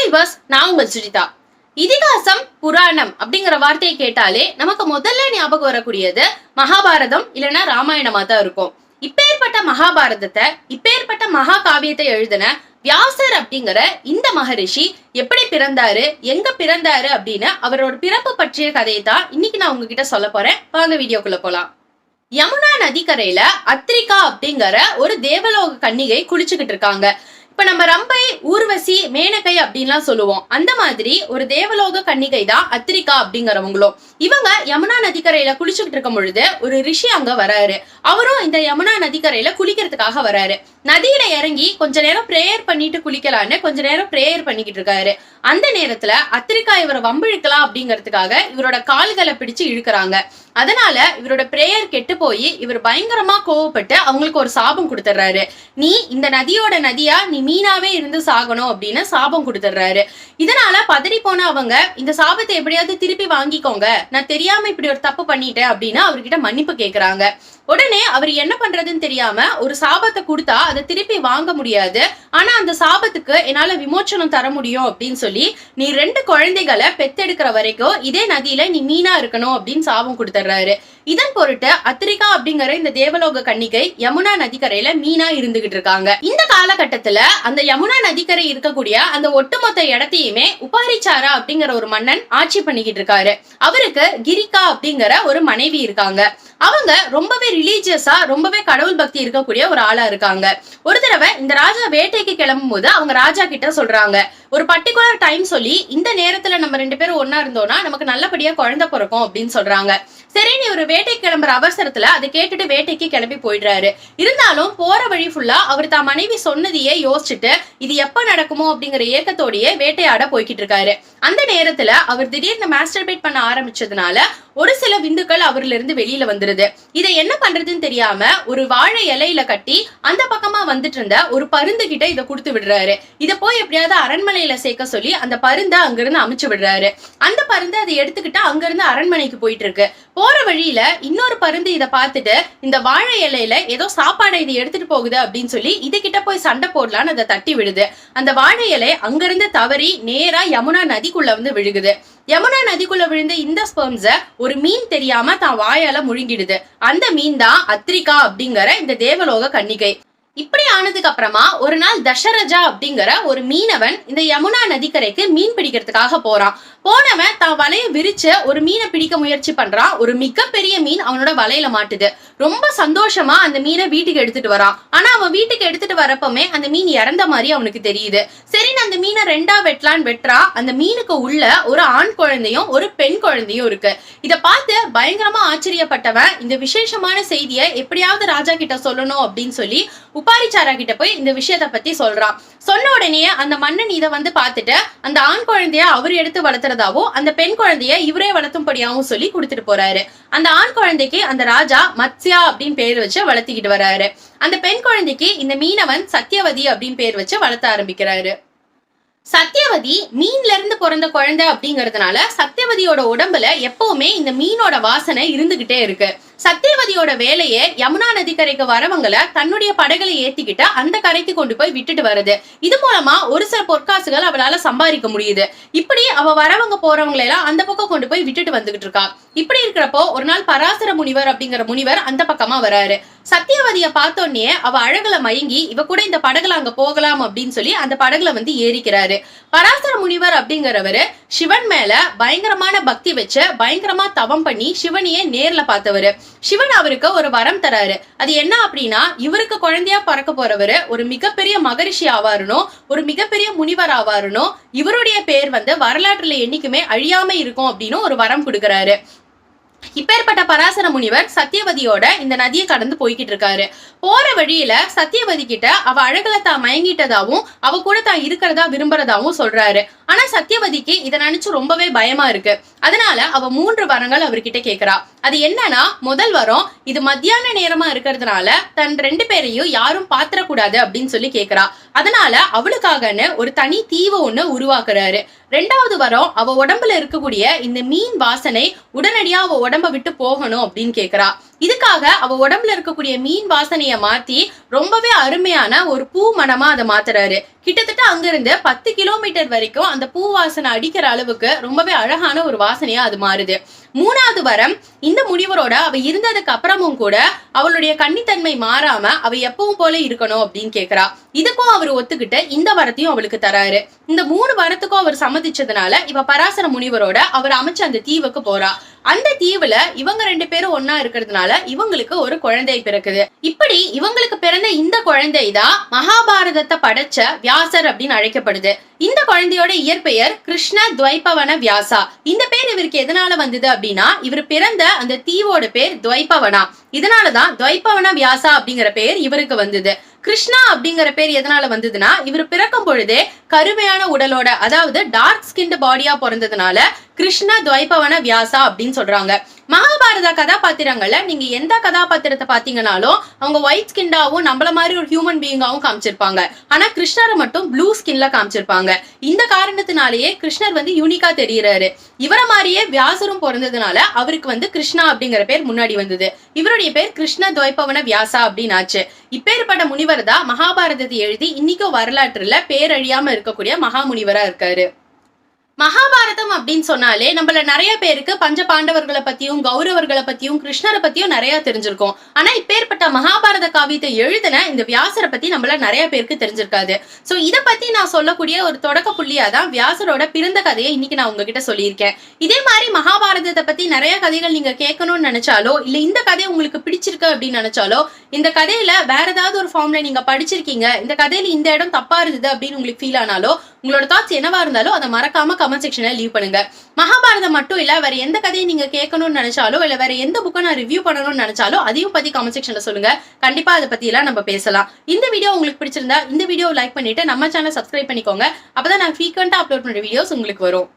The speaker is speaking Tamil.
ஹாய் பஸ், நான் உங்கள் சுஜிதா. இதிகாசம் புராணம் அப்படிங்கிற வார்த்தையை கேட்டாலே நமக்கு முதல்ல ஞாபகம் வரக்கூடியது மகாபாரதம் இல்லைன்னா ராமாயணமா தான் இருக்கும். இப்பேற்பட்ட மகாபாரதத்தை, இப்பேற்பட்ட மகா காவியத்தை எழுதின வியாசர் அப்படிங்கிற இந்த மகரிஷி எப்படி பிறந்தாரு, எங்க பிறந்தாரு அப்படின்னு அவரோட பிறப்பு பற்றிய கதையை தான் இன்னைக்கு நான் உங்ககிட்ட சொல்ல போறேன். வாங்க வீடியோக்குள்ள போலாம். யமுனா நதிக்கரையில அத்ரிகா அப்படிங்கிற ஒரு தேவலோக கன்னிகை குளிச்சுக்கிட்டு இருக்காங்க. இப்ப நம்ம ரம்பை, ஊர்வசி, மேனகை அப்படின்லாம் சொல்லுவோம். அந்த மாதிரி ஒரு தேவலோக கன்னிகை தான் அத்ரிகா அப்படிங்கிறவங்களும். இவங்க யமுனா நதிக்கரையில குளிச்சுக்கிட்டு இருக்கும் பொழுது ஒரு ரிஷி அங்க வராரு. அவரும் இந்த யமுனா நதிக்கரையில குளிக்கிறதுக்காக வராரு. நதியில இறங்கி கொஞ்ச நேரம் பிரேயர் பண்ணிட்டு குளிக்கலான்னு கொஞ்ச நேரம் பிரேயர் பண்ணிக்கிட்டு இருக்காரு. அந்த நேரத்துல அத்ரிகா இவரை வம்பிழுக்கலாம் அப்படிங்கறதுக்காக இவரோட கால்களை பிடிச்சு இழுக்கிறாங்க. அதனால இவரோட பிரேயர் கெட்டு போய் இவர் பயங்கரமா கோவப்பட்டு அவங்களுக்கு ஒரு சாபம் கொடுத்துறாரு. நீ இந்த நதியோட நதியா, நீ மீனாவே இருந்து சாகணும் அப்படின்னு சாபம் கொடுத்துறாரு. இதனால பதறி போன அவங்க இந்த சாபத்தை எப்படியாவது திருப்பி வாங்கிக்கோங்க, நான் தெரியாம இப்படி ஒரு தப்பு பண்ணிட்டேன் அப்படின்னு அவர்கிட்ட மன்னிப்பு கேக்குறாங்க. உடனே அவர் என்ன பண்றதுன்னு தெரியாம ஒரு சாபத்தை கொடுத்தா அதை திருப்பி வாங்க முடியாது, ஆனா அந்த சாபத்துக்கு என்னால விமோச்சனம் தர முடியும் அப்படின்னு சொல்லி நீ 2 குழந்தைகளை பெத்தெடுக்கிற வரைக்கும் இதே நதியில நீ மீனா இருக்கணும் அப்படின்னு சாபம் கொடுத்துறாரு. இதன் பொருட்டு அத்ரிகா அப்படிங்கிற இந்த தேவலோக கன்னிகை யமுனா நதிக்கரையில மீனா இருந்துகிட்டு இருக்காங்க. இந்த காலகட்டத்துல அந்த யமுனா நதிக்கரை இருக்கக்கூடிய அந்த ஒட்டுமொத்த இடத்தையுமே உபாரிச்சாரா அப்படிங்கிற ஒரு மன்னன் ஆட்சி பண்ணிக்கிட்டு இருக்காரு. அவருக்கு கிரிகா அப்படிங்கிற ஒரு மனைவி இருக்காங்க. அவங்க ரொம்பவே ரிலீஜியஸா, ரொம்பவே கடவுள் பக்தி இருக்கக்கூடிய ஒரு ஆளா இருக்காங்க. ஒரு தடவை இந்த ராஜா வேட்டைக்கு கிளம்பும் போது அவங்க ராஜா கிட்ட சொல்றாங்க, ஒரு பர்டிகுலர் டைம் சொல்லி இந்த நேரத்துல நம்ம 2 பேரும் ஒன்னா இருந்தோம்னா நமக்கு நல்லபடியா குழந்தை பிறக்கும் அப்படின்னு சொல்றாங்க. சரி, நீ ஒரு வேட்டைக்கு கிளம்புற அவசரத்துல அதை கேட்டுட்டு வேட்டைக்கு கிளம்பி போயிடுறாரு. இருந்தாலும் போற வழி ஃபுல்லா அவர் தான் மனைவி சொன்னதையே யோசிச்சுட்டு இது எப்ப நடக்குமோ அப்படிங்கிற ஏக்கத்தோடயே வேட்டையாட போய்கிட்டு இருக்காரு. அந்த நேரத்துல அவர் திடீர்னு மாஸ்டர்பேட் பண்ண ஆரம்பிச்சதுனால ஒரு சில விந்துக்கள் அவர்ல இருந்து வெளியில வந்துருது. இதை என்ன பண்றதுன்னு தெரியாம ஒரு வாழை இலையில கட்டி அந்த பக்கமா வந்துட்டு இருந்த ஒரு பருந்து கிட்ட இதை கொடுத்து விடுறாரு. இத போய் எப்படியாவது அரண்மனையில சேர்க்க சொல்லி அந்த பருந்தை அங்கிருந்து அமுச்சு விடுறாரு. அந்த பருந்து அதை எடுத்துக்கிட்டு அங்கிருந்து அரண்மனைக்கு போயிட்டு இருக்கு. போற வழியில இன்னொரு பருந்து இதை பார்த்துட்டு இந்த வாழை இலையில ஏதோ சாப்பாடை இது எடுத்துட்டு போகுது அப்படின்னு சொல்லி இது கிட்ட போய் சண்டை போடலான்னு அதை தட்டி விடுது. அந்த வாழை இலை அங்கிருந்து தவறி நேரா யமுனா நதிக்குள்ள வந்து விழுகுது. யமுனா நதிக்குள்ள விழுந்த இந்த ஸ்பெர்ம்ஸ ஒரு மீன் தெரியாம தான் வாயால முழுங்கிடுது. அந்த மீன் தான் அத்ரிகா அப்படிங்கிற இந்த தேவலோக கன்னிகை. இப்படி ஆனதுக்கு அப்புறமா ஒரு நாள் தசரஜா அப்படிங்கிற ஒரு மீனவன் இந்த யமுனா நதிக்கரைக்கு மீன் பிடிக்கிறதுக்காக போறான். போனவன் தான் வலைய விரிச்சு ஒரு மீனை பிடிக்க முயற்சி பண்றான். ஒரு மிகப்பெரிய மீன் அவனோட வலையில மாட்டுது. ரொம்ப சந்தோஷமா அந்த மீனை வீட்டுக்கு எடுத்துட்டு வரான். ஆனா அவன் வீட்டுக்கு எடுத்துட்டு வரப்பமே அந்த மீன் இறந்த மாதிரி அவனுக்கு தெரியுது. சரி, அந்த மீனை 2ஆ வெட்டலான்னு வெட்டுறான். அந்த மீனுக்கு உள்ள ஒரு ஆண் குழந்தையும் ஒரு பெண் குழந்தையும் இருக்கு. இத பார்த்து பயங்கரமா ஆச்சரியப்பட்டவன் இந்த விசேஷமான செய்தியை எப்படியாவது ராஜா கிட்ட சொல்லணும் அப்படின்னு சொல்லி உபாரிச்சாரா கிட்ட போய் இந்த விஷயத்த பத்தி சொல்றான். சொன்ன உடனே அந்த மன்னன் இதை வந்து பார்த்துட்டு அந்த ஆண் குழந்தைய அவர் எடுத்து வளர்த்துறதாவும் அந்த பெண் குழந்தைய இவரே வளர்த்தும்படியாவும் சொல்லி கொடுத்துட்டு போறாரு. அந்த ஆண் குழந்தைக்கு அந்த ராஜா மத்ஸ்யா அப்படின்னு பேர் வச்சு வளர்த்திக்கிட்டு வர்றாரு. அந்த பெண் குழந்தைக்கு இந்த மீனவன் சத்தியவதி அப்படின்னு பேர் வச்சு வளர்த்த ஆரம்பிக்கிறாரு. சத்தியவதி மீன்ல இருந்து பிறந்த குழந்தை அப்படிங்கறதுனால சத்தியவதியோட உடம்புல எப்பவுமே இந்த மீனோட வாசனை இருந்துகிட்டே இருக்கு. சத்தியவதியோட வேலையே யமுனா நதிக்கரைக்கு வரவங்களை தன்னுடைய படகுகளை ஏத்திக்கிட்டு அந்த கரைக்கு கொண்டு போய் விட்டுட்டு வருது. இது மூலமா ஒரு சில பொற்காசுகள் அவளால சம்பாதிக்க முடியுது. இப்படி அவ வரவங்க போறவங்களை எல்லாம் அந்த பக்கம் கொண்டு போய் விட்டுட்டு வந்துகிட்டு இருக்கா. இப்படி இருக்கிறப்போ ஒரு நாள் பராசர முனிவர் அப்படிங்கிற முனிவர் அந்த பக்கமா வராரு. சத்தியவதிய பார்த்தோன்னே அவ அழகுல மயங்கி இவ கூட இந்த படகுல அங்க போகலாம் அப்படின்னு சொல்லி அந்த படகுல வந்து ஏறிக்கிறாரு. பராசர முனிவர் அப்படிங்கிறவரு சிவன் மேல பயங்கரமான பக்தி வச்சு பயங்கரமா தவம் பண்ணி சிவனையே நேர்ல பார்த்தவரு. சிவன் அவருக்கு ஒரு வரம் தராரு. அது என்ன அப்படின்னா, இவருக்கு குழந்தையா பறக்க போறவரு ஒரு மிகப்பெரிய மகரிஷி ஆவாருனோ, ஒரு மிகப்பெரிய முனிவர் ஆவாருனோ, இவருடைய பேர் வந்து வரலாற்றுல என்னைக்குமே அழியாம இருக்கும் அப்படின்னு ஒரு வரம் கொடுக்கறாரு. இப்பேற்பட்ட பராசர முனிவர் சத்தியவதியோட இந்த நதியை கடந்து போய்கிட்டு இருக்காரு. போற வழியில சத்தியவதி கிட்ட அவ அழகுல தான் மயங்கிட்டதாவும் அவ கூட தான் இருக்கிறதா விரும்புறதாவும் சொல்றாரு. ஆனா சத்தியவதிக்கு இதை நினைச்சு ரொம்பவே பயமா இருக்கு. அதனால அவ 3 வரங்கள் அவர்கிட்ட கேக்குறா. அது என்னன்னா, முதல் வரம், இது மத்தியான நேரமா இருக்கிறதுனால தன் 2 பேரையும் யாரும் பாத்திரக்கூடாது அப்படின்னு சொல்லி கேக்குறா. அதனால அவளுக்காகன்னு ஒரு தனி தீவு ஒண்ணு உருவாக்குறாரு. 2வது வரம், அவ உடம்புல இருக்கக்கூடிய இந்த மீன் வாசனை உடனடியா அவ உடம்ப விட்டு போகணும் அப்படின்னு கேக்குறா. இதுக்காக அவ உடம்புல இருக்கக்கூடிய மீன் வாசனைய மாத்தி ரொம்பவே அருமையான ஒரு பூ மனமா அதை மாத்துறாரு. கிட்டத்தட்ட அங்கிருந்து 10 கிலோமீட்டர் வரைக்கும் அந்த பூ வாசனை அடிக்கிற அளவுக்கு ரொம்பவே அழகான ஒரு வாசனையா அது மாறுது. 3வது வரம், இந்த முனிவரோட அவ இருந்ததுக்கு அப்புறமும் கூட அவளுடைய கன்னித்தன்மை மாறாம அவ எப்பவும் போல இருக்கணும் அப்படின்னு கேக்குறா. இதுக்கும் அவர் ஒத்துக்கிட்டு இந்த வரத்தையும் அவளுக்கு தராரு. இந்த 3 வரத்துக்கும் அவர் சம்மதிச்சதுனால இவ பராசர முனிவரோட அவர் அமைச்ச அந்த தீவுக்கு போறா. அந்த தீவுல இவங்க 2 பேரும் ஒன்னா இருக்கிறதுனால இவங்களுக்கு ஒரு குழந்தை பிறக்குது. இப்படி இவங்களுக்கு பிறந்த இந்த குழந்தை தான் மகாபாரதத்தை படைச்ச வியாசர் அப்படின்னு அழைக்கப்படுது. இந்த குழந்தையோட இயற்பெயர் கிருஷ்ண துவைபவன வியாசா. இந்த பேர் இவருக்கு எதனால வந்தது அப்படின்னா, இவர் பிறந்த அந்த தீவோட பேர் துவைபவனா. இதனாலதான் துவைபவன வியாசா அப்படிங்கிற பேர் இவருக்கு வந்தது. கிருஷ்ணா அப்படிங்கிற பேர் எதனால வந்ததுன்னா, இவர் பிறக்கும் பொழுதே கருமையான உடலோட, அதாவது டார்க் ஸ்கின்டு பாடியா பிறந்ததுனால கிருஷ்ண துவைபவன வியாசா அப்படின்னு சொல்றாங்க. மகாபாரத கதாபாத்திரங்கள்ல நீங்க எந்த கதாபாத்திரத்தை பாத்தீங்கன்னாலும் அவங்க ஒயிட் ஸ்கின்டாவும் நம்மள மாதிரி ஒரு ஹியூமன் பீயிங்காவும் காமிச்சிருப்பாங்க. ஆனா கிருஷ்ணரை மட்டும் ப்ளூ ஸ்கின்ல காமிச்சிருப்பாங்க. இந்த காரணத்தினாலேயே கிருஷ்ணர் வந்து யூனிக்கா தெரியுறாரு. இவரை மாதிரியே வியாசரும் பிறந்ததுனால அவருக்கு வந்து கிருஷ்ணா அப்படிங்கிற பேர் முன்னாடி வந்தது. இவருடைய பேர் கிருஷ்ண துவைபவன வியாசா அப்படின்னு ஆச்சு. இப்பேற்பட்ட முனிவர் தான் மகாபாரதத்தை எழுதி இன்னைக்கும் வரலாற்றுல பேரழியாம இருக்கக்கூடிய மகாமுனிவரா இருக்காரு. மகாபாரதம் அப்படின்னு சொன்னாலே நம்மள நிறைய பேருக்கு பஞ்ச பாண்டவர்களை பத்தியும் கௌரவர்களை பத்தியும் கிருஷ்ணரை பத்தியும் நிறைய தெரிஞ்சிருக்கும். ஆனா இப்பேற்பட்ட மகாபாரத காவியத்தை எழுதின இந்த வியாசரை பத்தி நம்மள நிறைய பேருக்கு தெரிஞ்சிருக்காது. சோ இத பத்தி நான் சொல்லக்கூடிய ஒரு தொடக்க புள்ளியா தான் வியாசரோட பிறந்த கதையை இன்னைக்கு நான் உங்ககிட்ட சொல்லியிருக்கேன். இதே மாதிரி மகாபாரதத்தை பத்தி நிறைய கதைகள் நீங்க கேட்கணும்னு நினைச்சாலோ, இல்ல இந்த கதை உங்களுக்கு பிடிச்சிருக்கு அப்படின்னு நினைச்சாலோ, இந்த கதையில வேற ஏதாவது ஒரு ஃபார்ம்ல நீங்க படிச்சிருக்கீங்க, இந்த கதையில இந்த இடம் தப்பா இருந்தது அப்படின்னு உங்களுக்கு ஃபீல் ஆனாலோ, உங்களோட தாட்ஸ் என்னவா இருந்தாலும் அதை மறக்காம கமெண்ட் செக்ஷன்ல லீவ் பண்ணுங்க. மகாபாரதம் மட்டும் இல்ல, வேற எந்த கதையை நீங்க கேட்கணும்னு நினைச்சாலோ, இல்ல வேற எந்த புக்கை நான் ரிவ்யூ பண்ணணும்னு நினைச்சாலோ அதையும் பத்தி கமெண்ட் செக்ஷன்ல சொல்லுங்க. கண்டிப்பா அதை பத்தி எல்லாம் நம்ம பேசலாம். இந்த வீடியோ உங்களுக்கு பிடிச்சிருந்தா இந்த வீடியோ லைக் பண்ணிட்டு நம்ம சேனல் சப்ஸ்கிரைப் பண்ணிக்கோங்க. அப்பதான் நான் ஃப்ரீக்வெண்டா அப்லோட் பண்ற வீடியோஸ் உங்களுக்கு வரும்.